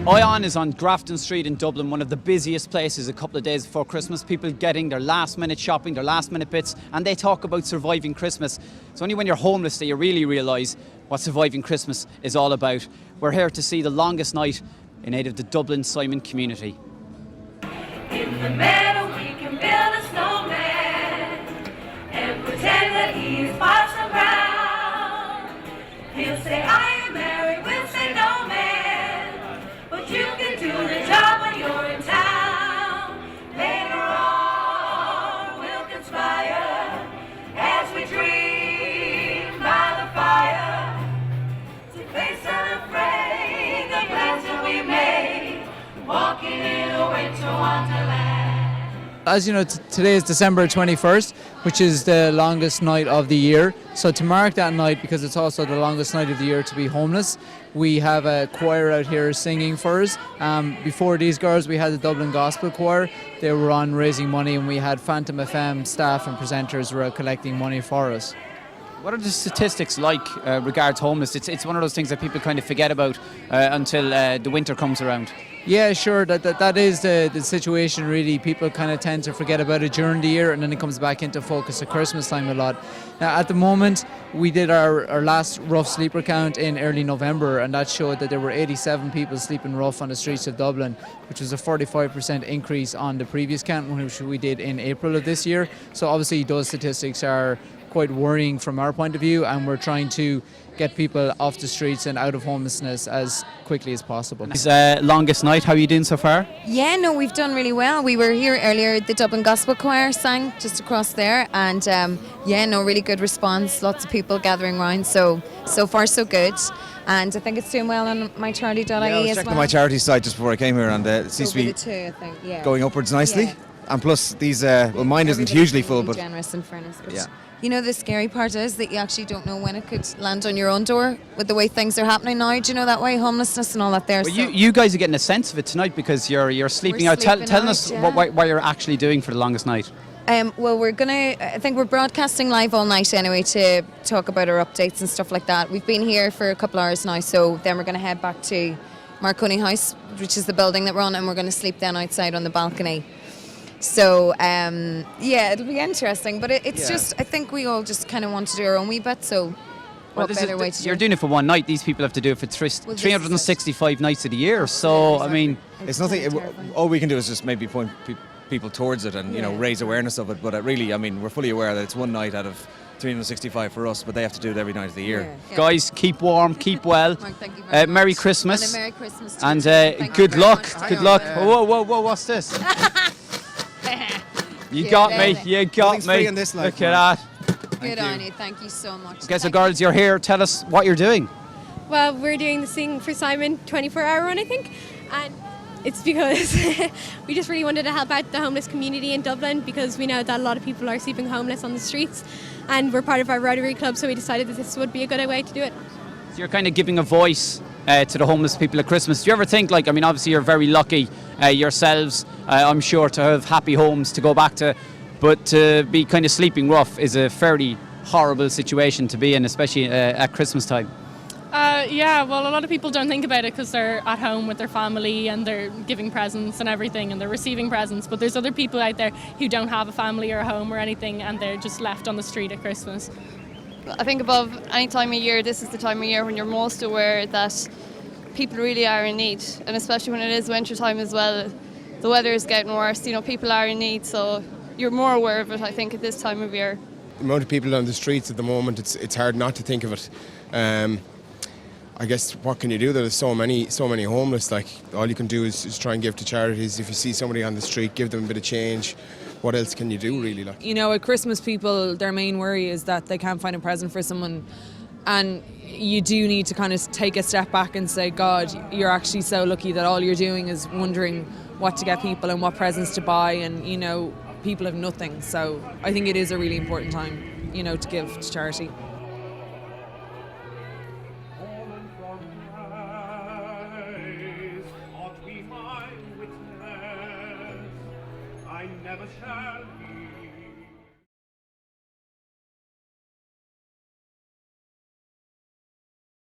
Ion is on Grafton Street in Dublin, one of the busiest places a couple of days before Christmas. People getting their last minute shopping, their last minute bits, and they talk about surviving Christmas. It's only when you're homeless that you really realise what surviving Christmas is all about. We're here to see the longest night in aid of the Dublin Simon Community. In the meadow we can build a snowman and pretend that he is Parson Brown. He'll say, I am Mary, we'll say no man, but you can do the job when you're in town. Later on we'll conspire as we dream by the fire to face unafraid the plans that we made, walking in a winter wonderland. As you know, today is December 21st, which is the longest night of the year. So to mark that night, because it's also the longest night of the year to be homeless, we have a choir out here singing for us. Before these girls, we had the Dublin Gospel Choir. They were on raising money, and we had Phantom FM staff and presenters who were out collecting money for us. What are the statistics like regards homeless? It's one of those things that people kind of forget about until the winter comes around. Yeah, sure, that is the situation really. People kind of tend to forget about it during the year, and then it comes back into focus at Christmas time a lot. Now, at the moment, we did our last rough sleeper count in early November, and that showed that there were 87 people sleeping rough on the streets of Dublin, which was a 45% increase on the previous count, which we did in April of this year. So obviously those statistics are quite worrying from our point of view, and we're trying to get people off the streets and out of homelessness as quickly as possible. It's longest night. How are you doing so far? Yeah, no, we've done really well. We were here earlier, the Dublin Gospel Choir sang just across there, and really good response. Lots of people gathering around, so far so good. And I think it's doing well on mycharity.ie as well. I was checking my charity site just before I came here, and it seems to be going upwards nicely. Yeah. And plus, these mine isn't hugely full, but generous in fairness. But yeah. You know, the scary part is that you actually don't know when it could land on your own door with the way things are happening now. Do you know that way? Homelessness and all that there. Well, you guys are getting a sense of it tonight because you're sleeping out. Tell us what you're actually doing for the longest night. Well, I think we're broadcasting live all night anyway to talk about our updates and stuff like that. We've been here for a couple of hours now, so then we're going to head back to Marconi House, which is the building that we're on, and we're going to sleep then outside on the balcony. So, it'll be interesting, but it's just, I think we all just kind of want to do our own wee bit, so what better way to do it? You're doing it for one night, these people have to do it for 365 nights of the year, so, I mean... It's nothing, all we can do is just maybe point people towards it and, raise awareness of it, but really, I mean, we're fully aware that it's one night out of 365 for us, but they have to do it every night of the year. Yeah. Guys, keep warm, keep well. Mark, thank you very much. Merry Christmas. And a Merry Christmas to and you. good luck, good luck. Whoa, what's this? You got me. Look at that. Good on you. Thank you so much. Okay, so girls, you're here. Tell us what you're doing. Well, we're doing the Sing for Simon 24-hour run, I think, and it's because we just really wanted to help out the homeless community in Dublin because we know that a lot of people are sleeping homeless on the streets, and we're part of our Rotary Club, so we decided that this would be a good way to do it. So you're kind of giving a voice to the homeless people at Christmas. Do you ever think, obviously you're very lucky yourselves, I'm sure, to have happy homes to go back to, but to be kind of sleeping rough is a fairly horrible situation to be in, especially at Christmas time. Well, a lot of people don't think about it because they're at home with their family and they're giving presents and everything and they're receiving presents, but there's other people out there who don't have a family or a home or anything and they're just left on the street at Christmas. I think above any time of year, this is the time of year when you're most aware that people really are in need, and especially when it is winter time as well. The weather is getting worse, people are in need, so you're more aware of it, I think, at this time of year. The amount of people on the streets at the moment, it's hard not to think of it. I guess what can you do? There's so many homeless. All you can do is try and give to charities. If you see somebody on the street, give them a bit of change. What else can you do, really? At Christmas, people, their main worry is that they can't find a present for someone, and you do need to kind of take a step back and say, God, you're actually so lucky that all you're doing is wondering what to get people and what presents to buy, and people have nothing. So I think it is a really important time, to give to charity.